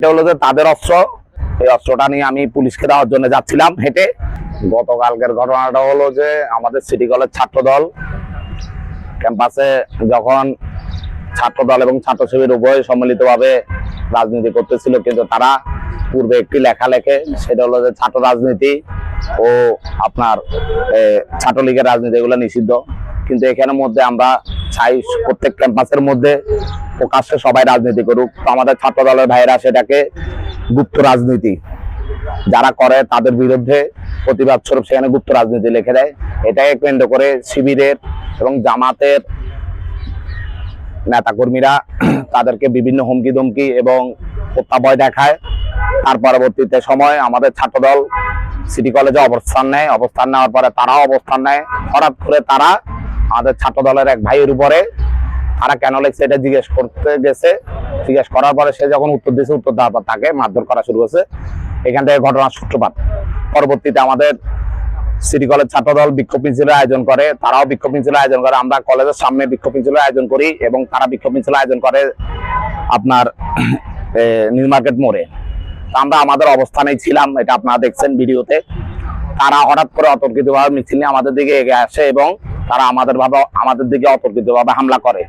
এটা হলো যে তাদের অস্ত্র। এই অস্ত্রটা নিয়ে আমি পুলিশকে দেওয়ার জন্য যাচ্ছিলাম হেঁটে। গতকালকের ঘটনাটা হলো যে আমাদের সিটি কলেজ ছাত্রদল ক্যাম্পাসে যখন ছাত্রদল এবং ছাত্র শিবির উভয় সম্মিলিতভাবে রাজনীতি করতেছিল, কিন্তু তারা পূর্বে একটি লেখা লেখে, সেটা হলো যে ছাত্র রাজনীতি ও আপনার ছাত্রলীগের রাজনীতি এগুলো নিষিদ্ধ। কিন্তু এখানের মধ্যে আমরা চাই প্রত্যেক ক্যাম্পাসের মধ্যে প্রকাশ্যে সবাই রাজনীতি করুক। তো আমাদের ছাত্র দলের ভাইয়েরা সেটাকে গুপ্ত রাজনীতি যারা করে তাদের বিরুদ্ধে প্রতিবাদ স্বরূপ সেখানে গুপ্ত রাজনীতি লিখে দেয়। এটাকে কেন্দ্র করে শিবিরের এবং জামাতের নেতাকর্মীরা তাদেরকে বিভিন্ন হুমকি ধমকি এবং হত্যা ভয় দেখায়। তার পরবর্তীতে সময় আমাদের ছাত্রদল সিটি কলেজে অবস্থান নেয়। অবস্থান নেওয়ার পরে তারাও অবস্থান নেয়। হঠাৎ করে তারা আমাদের ছাত্রদলের এক ভাইয়ের উপরে তারা কেন লেগছে এটা জিজ্ঞেস করতে গেছে। জিজ্ঞেস করার পরে সে যখন উত্তর দিয়েছে, উত্তর দেওয়ার পর তাকে মারধর করা শুরু হয়েছে। এখান থেকে ঘটনার সূত্রপাত। পরবর্তীতে আমাদের সিটি কলেজ ছাত্রদল বিক্ষোভ মিছিলের আয়োজন করে, তারাও বিক্ষোভ মিছিলের আয়োজন করে। আমরা কলেজের সামনে বিক্ষোভ মিছিলের আয়োজন করি এবং তারা বিক্ষোভ মিছিলের আয়োজন করে আপনার নিউ মার্কেট মোড়ে। আমরা আমাদের অবস্থানেই ছিলাম, এটা আপনারা দেখছেন ভিডিওতে। তারা হঠাৎ করে অতর্কিতভাবে মিছিল নিয়ে আমাদের দিকে এগিয়ে আসে এবং তারা আমাদের দিকে অতর্কিতভাবে হামলা করে।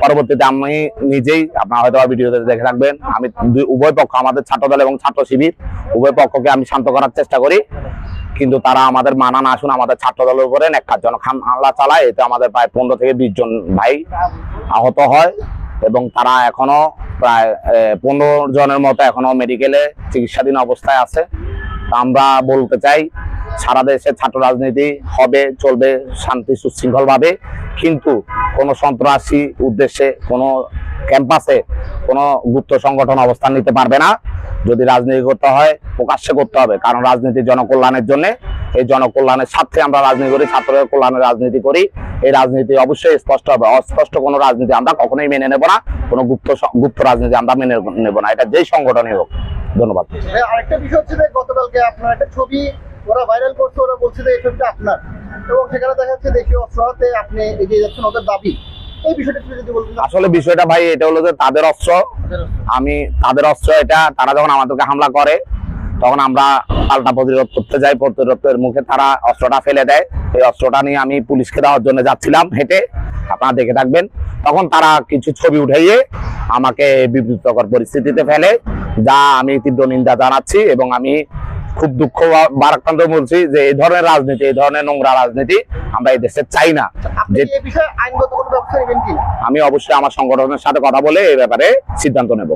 পরবর্তীতে আমি নিজেই, আপনারা হয়তো ভিডিওতে দেখে রাখবেন, আমি উভয় পক্ষ, আমাদের ছাত্রদল এবং ছাত্র শিবির উভয় পক্ষকে আমি শান্ত করার চেষ্টা করি, কিন্তু তারা আমাদের মানা না শুনে আমাদের ছাত্রদলের উপরে ন্যাক্কারজনক হামলা চালায়। এতে আমাদের প্রায় 15 থেকে 20 জন ভাই আহত হয় এবং তারা এখনো প্রায় 15 জনের মতো এখনো মেডিকেলে চিকিৎসাধীন অবস্থায় আছে। আমরা বলতে চাই, সারা দেশে ছাত্র রাজনীতি হবে, চলবে শান্তি সুশৃঙ্খল ভাবে, কিন্তু কোনো সন্ত্রাসী উদ্দেশ্যে কোনো ক্যাম্পাসে কোনো গুপ্ত সংগঠন অবস্থান নিতে পারবে না। যদি রাজনীতি করতে হয় প্রকাশ্যে করতে হবে, কারণ রাজনীতি জনকল্যাণের জন্য। এই জনকল্যাণের স্বার্থে আমরা রাজনীতি করি, ছাত্রদের কল্যাণের রাজনীতি করি। এই রাজনীতি অবশ্যই স্পষ্ট হবে। অস্পষ্ট কোনো রাজনীতি আমরা কখনোই মেনে নেব না, কোনো গুপ্ত রাজনীতি আমরা মেনে নেব না, এটা যেই সংগঠনই হোক। ধন্যবাদ। আরেকটা বিষয় হচ্ছে যে গতকালকে আপনার একটা ছবি ওরা ভাইরাল করছে, ওরা বলছে যে এই ছবিটা আপনার, এবং সেখানে দেখা যাচ্ছে দেশীয় অস্ত্র হাতে আপনি এগিয়ে যাচ্ছেন, ওদের দাবি। এই বিষয়টা যদি বলতেন। আসলে বিষয়টা ভাই এটা হলো যে তাদের অস্ত্র, তাদের অস্ত্র এটা। তারা যখন আমাদেরকে হামলা করে তখন আমরা পাল্টা প্রতিরোধ করতে যাই। প্রতিরোধের মুখে তারা অস্ত্রটা ফেলে দেয়। এই অস্ত্রটা নিয়ে আমি পুলিশকে দেওয়ার জন্য যাচ্ছিলাম হেঁটে, আপনারা দেখে থাকবেন। তখন তারা কিছু ছবি উঠাইয়ে আমাকে বিব্রতকর পরিস্থিতিতে ফেলে, যা আমি তীব্র নিন্দা জানাচ্ছি এবং আমি খুব দুঃখ ভারাক্রান্ত বলছি যে এই ধরনের রাজনীতি, এই ধরনের নোংরা রাজনীতি আমরা এই দেশে চাই না। আইনগত কোনো ব্যবস্থা নেবেন কি? আমি অবশ্যই আমার সংগঠনের সাথে কথা বলে এই ব্যাপারে সিদ্ধান্ত নেব।